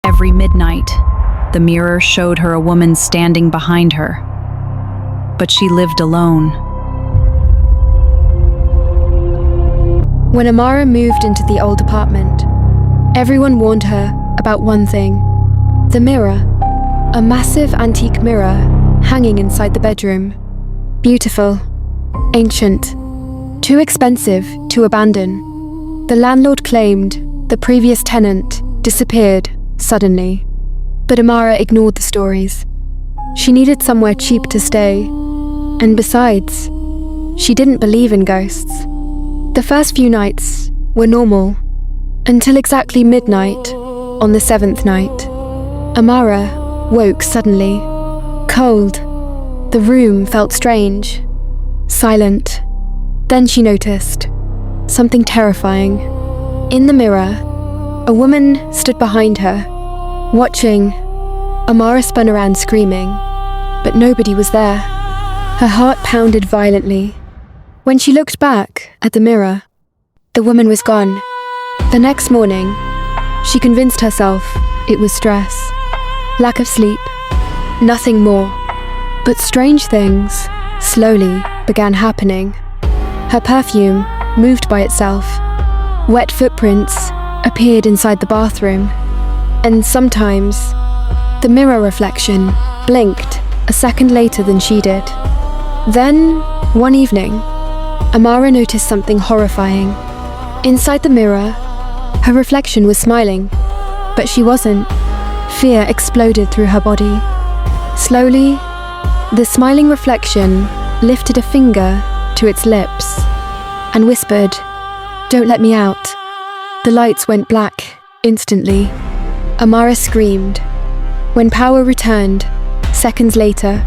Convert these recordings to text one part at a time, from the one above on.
Every midnight, the mirror showed her a woman standing behind her. But she lived alone. When Amara moved into the old apartment, everyone warned her about one thing: the mirror, a massive antique mirror hanging inside the bedroom. Beautiful, ancient, too expensive to abandon. The landlord claimed the previous tenant disappeared suddenly, but Amara ignored the stories. She needed somewhere cheap to stay, and besides, she didn't believe in ghosts. The first few nights were normal, until exactly midnight on the 7th night. Amara woke suddenly, cold. The room felt strange, silent. Then she noticed something terrifying. In the mirror, a woman stood behind her, watching. Amara spun around screaming, but nobody was there. Her heart pounded violently. When she looked back at the mirror, the woman was gone. The next morning, she convinced herself it was stress, lack of sleep, nothing more. But strange things slowly began happening. Her perfume moved by itself. Wet footprints appeared inside the bathroom. And sometimes, the mirror reflection blinked a second later than she did. Then, one evening, Amara noticed something horrifying. Inside the mirror, her reflection was smiling, but she wasn't. Fear exploded through her body. Slowly, the smiling reflection lifted a finger to its lips and whispered, "Don't let me out." The lights went black instantly. Amara screamed. When power returned, seconds later,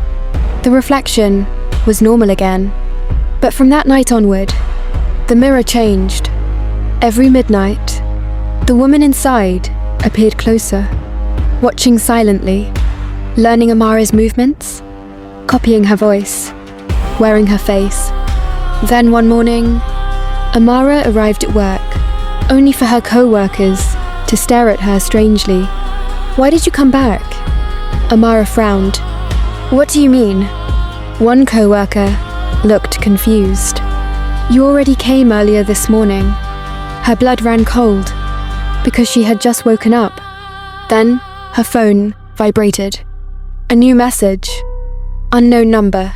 the reflection was normal again. But from that night onward, the mirror changed. Every midnight, the woman inside appeared closer, watching silently, learning Amara's movements, copying her voice, wearing her face. Then one morning, Amara arrived at work, only for her co-workers to stare at her strangely. "Why did you come back?" Amara frowned. "What do you mean?" One co-worker looked confused. "You already came earlier this morning." Her blood ran cold, because she had just woken up. Then, her phone vibrated. A new message. Unknown number.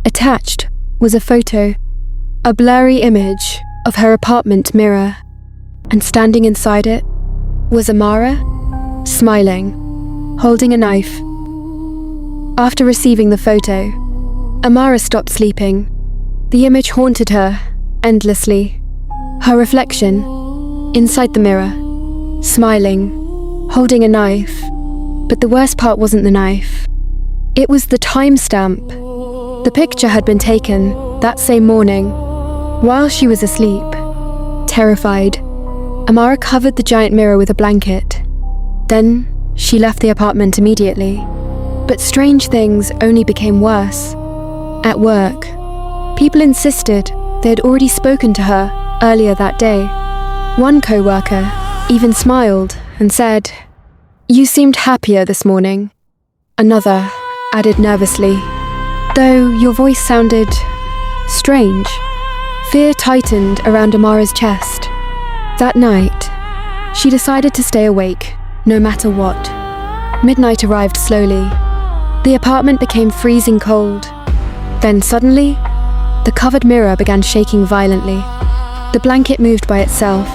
Attached was a photo, a blurry image of her apartment mirror. And standing inside it was Amara, smiling, holding a knife. After receiving the photo, Amara stopped sleeping. The image haunted her endlessly. Her reflection, inside the mirror, smiling, holding a knife. But the worst part wasn't the knife. It was the timestamp. The picture had been taken that same morning, while she was asleep. Terrified, Amara covered the giant mirror with a blanket. Then, she left the apartment immediately. But strange things only became worse. At work, people insisted they had already spoken to her earlier that day. One co-worker even smiled and said, "You seemed happier this morning." Another added nervously, "Though your voice sounded strange." Fear tightened around Amara's chest. That night, she decided to stay awake, no matter what. Midnight arrived slowly. The apartment became freezing cold. Then suddenly, the covered mirror began shaking violently. The blanket moved by itself,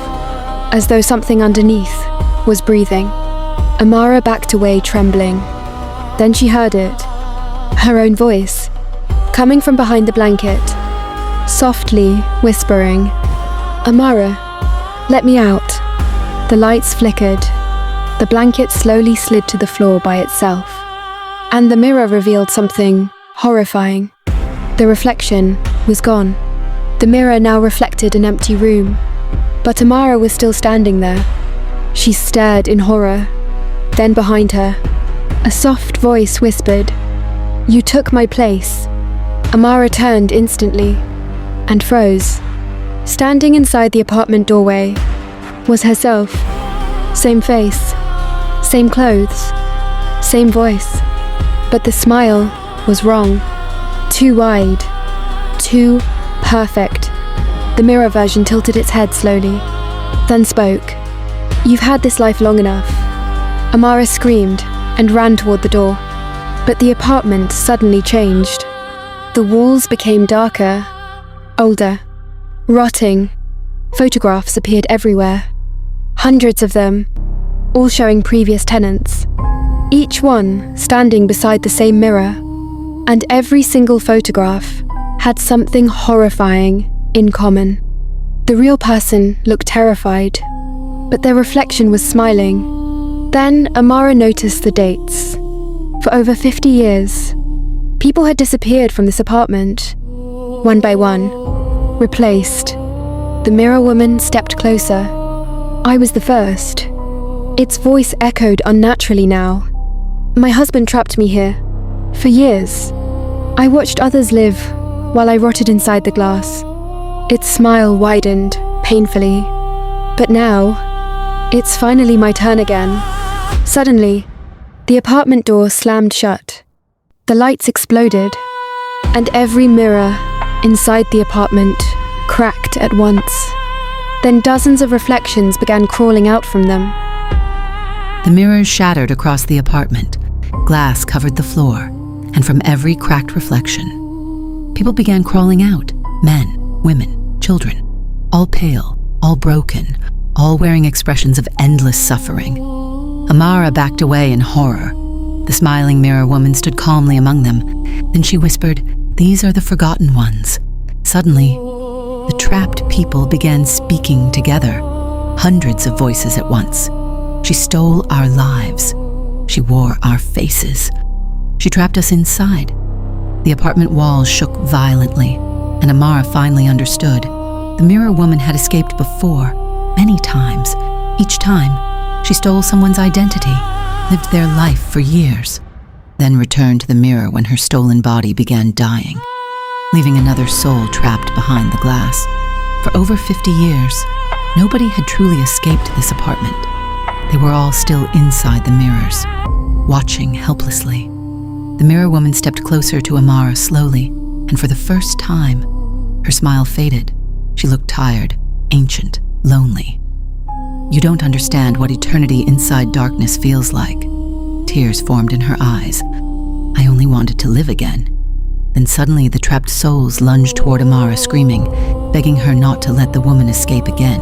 as though something underneath was breathing. Amara backed away, trembling. Then she heard it, her own voice, coming from behind the blanket, softly whispering, "Amara, let me out." The lights flickered. The blanket slowly slid to the floor by itself. And the mirror revealed something horrifying. The reflection was gone. The mirror now reflected an empty room. But Amara was still standing there. She stared in horror. Then behind her, a soft voice whispered, "You took my place." Amara turned instantly and froze. Standing inside the apartment doorway was herself. Same face, Same clothes, same voice. But the smile was wrong. Too wide, too perfect. The mirror version tilted its head slowly, then spoke. "You've had this life long enough." Amara screamed and ran toward the door. But the apartment suddenly changed. The walls became darker, older, rotting. Photographs appeared everywhere. Hundreds of them, all showing previous tenants. Each one standing beside the same mirror. And every single photograph had something horrifying in common. The real person looked terrified, but their reflection was smiling. Then Amara noticed the dates. For over 50 years, people had disappeared from this apartment, one by one, replaced. The mirror woman stepped closer. I was the first. Its voice echoed unnaturally now. "My husband trapped me here. For years. I watched others live while I rotted inside the glass." Its smile widened painfully. "But now, it's finally my turn again." Suddenly, the apartment door slammed shut. The lights exploded, and every mirror inside the apartment cracked at once. Then dozens of reflections began crawling out from them. The mirrors shattered across the apartment. Glass covered the floor, and from every cracked reflection, people began crawling out. Men, women, children, all pale, all broken, all wearing expressions of endless suffering. Amara backed away in horror. The smiling mirror woman stood calmly among them. Then she whispered, "These are the forgotten ones." Suddenly, the trapped people began speaking together, hundreds of voices at once. She stole our lives. She wore our faces. She trapped us inside. The apartment walls shook violently, and Amara finally understood. The mirror woman had escaped before, many times. Each time, she stole someone's identity, lived their life for years, then returned to the mirror when her stolen body began dying, leaving another soul trapped behind the glass. For over 50 years, nobody had truly escaped this apartment. They were all still inside the mirrors, watching helplessly. The mirror woman stepped closer to Amara slowly, and for the first time, her smile faded. She looked tired, ancient, lonely. "You don't understand what eternity inside darkness feels like." Tears formed in her eyes. "I only wanted to live again." Then suddenly the trapped souls lunged toward Amara, screaming, begging her not to let the woman escape again.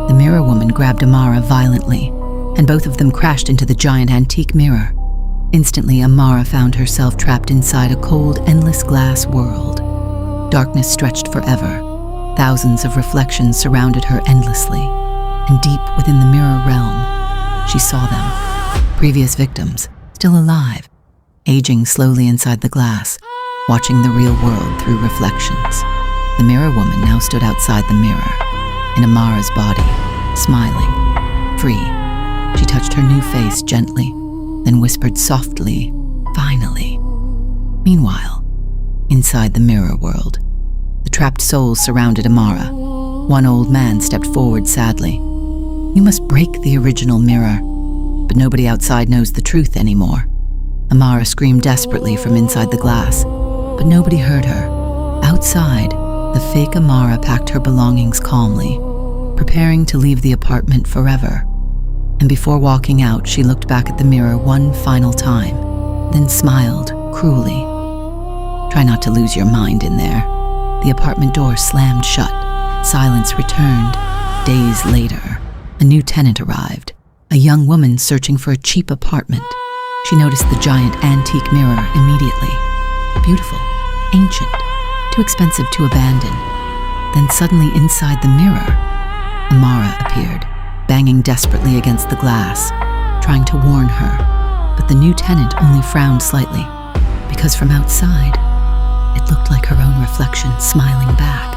The mirror woman grabbed Amara violently, and both of them crashed into the giant antique mirror. Instantly, Amara found herself trapped inside a cold, endless glass world. Darkness stretched forever. Thousands of reflections surrounded her endlessly, and deep within the mirror realm, she saw them. Previous victims, still alive, aging slowly inside the glass, watching the real world through reflections. The mirror woman now stood outside the mirror, in Amara's body, smiling, free. She touched her new face gently, then whispered softly, "Finally." Meanwhile, inside the mirror world, the trapped souls surrounded Amara. One old man stepped forward sadly. "You must break the original mirror." But nobody outside knows the truth anymore. Amara screamed desperately from inside the glass, but nobody heard her. Outside, the fake Amara packed her belongings calmly, preparing to leave the apartment forever. And before walking out, she looked back at the mirror one final time, then smiled cruelly. "Try not to lose your mind in there." The apartment door slammed shut. Silence returned. Days later, a new tenant arrived, a young woman searching for a cheap apartment. She noticed the giant antique mirror immediately. Beautiful, ancient, too expensive to abandon. Then suddenly inside the mirror, Amara appeared, banging desperately against the glass, trying to warn her. But the new tenant only frowned slightly, because from outside, it looked like her own reflection smiling back.